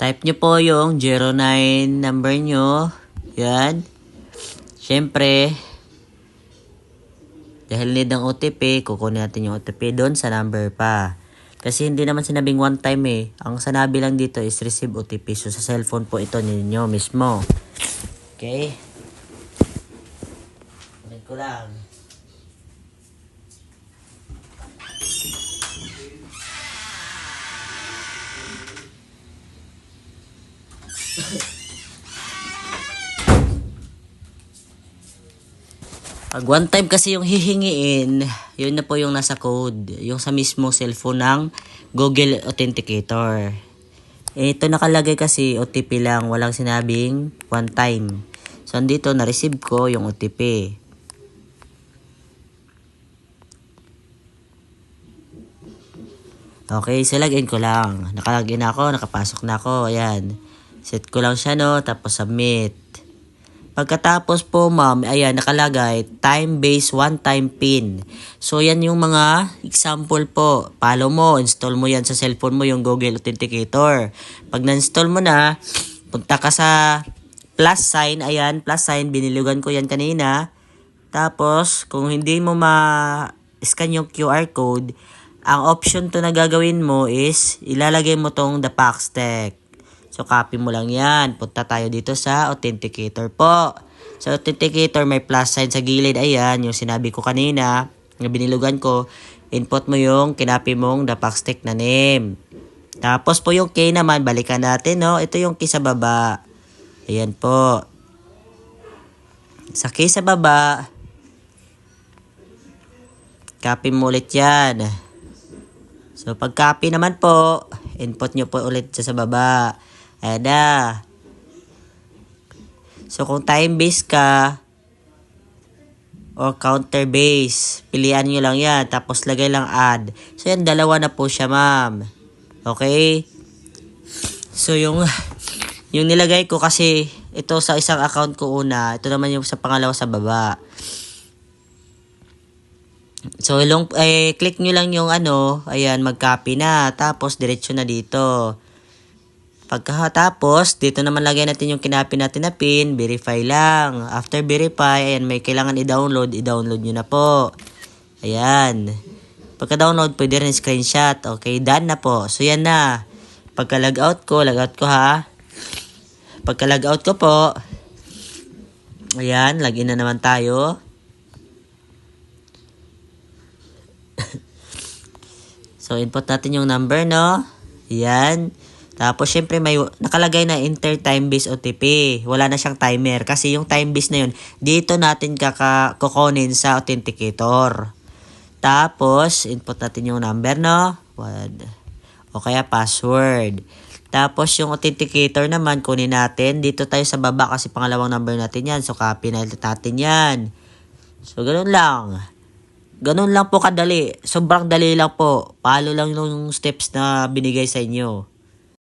Type nyo po yung 09 number nyo. Yan. Siyempre, dahil need ng OTP, kukunin natin yung OTP doon sa number pa. Kasi hindi naman sinabing one time eh. Ang sanabi lang dito is receive OTP. So sa cellphone po ito ninyo mismo. Okay? Kunin ko lang. Pag one time kasi yung hihingiin, yun na po yung nasa code. Yung sa mismo cellphone ng Google Authenticator. Ito nakalagay kasi OTP lang. Walang sinabing one time. So, andito na-receive ko yung OTP. Okay, so login ko lang. Nakalagin ako, nakapasok na ako. Ayan. Set ko lang siya, no? Tapos submit. Pagkatapos po, ma'am, ayan, nakalagay, time-based one-time PIN. So, yan yung mga example po. Follow mo, install mo yan sa cellphone mo, yung Google Authenticator. Pag na-install mo na, punta ka sa plus sign, ayan, plus sign, binilugan ko yan kanina. Tapos, kung hindi mo ma-scan yung QR code, ang option to na gagawin mo is, ilalagay mo tong the Paxtec. So, copy mo lang yan. Punta tayo dito sa Authenticator po. Sa Authenticator, may plus sign sa gilid. Ayan, yung sinabi ko kanina, yung binilugan ko, input mo yung kinapi mong the Paxtec na name. Tapos po yung key naman, balikan natin, no? Ito yung key sa baba. Ayan po. Sa key sa baba, copy mo ulit yan. So, pag copy naman po, input nyo po ulit sa baba. Ayan na. So, kung time-based ka or counter-based, pilihan nyo lang yan. Tapos, lagay lang add. So, yan, dalawa na po siya, ma'am. Okay? So, yung nilagay ko kasi, ito sa isang account ko una. Ito naman yung sa pangalawa sa baba. So, click nyo lang yung ayan, mag-copy na. Tapos, diretso na dito. Pagkatapos, dito naman lagay natin yung kinapi natin na PIN, verify lang. After verify, ayan, may kailangan i-download nyo na po. Ayan. Pagka-download, pwede rin screenshot. Okay, done na po. So, yan na. Pagka-logout ko ha. Pagka-logout ko po, ayan, login na naman tayo. So, input natin yung number, no? Ayan. Tapos, syempre, may nakalagay na enter time-based OTP. Wala na siyang timer. Kasi yung time-based na yun, dito natin kukunin sa Authenticator. Tapos, input natin yung number, no? O kaya password. Tapos, yung Authenticator naman, kunin natin. Dito tayo sa baba kasi pangalawang number natin yan. So, copy na natin yan. So, ganun lang. Ganun lang po kadali. Sobrang dali lang po. Follow lang yung steps na binigay sa inyo.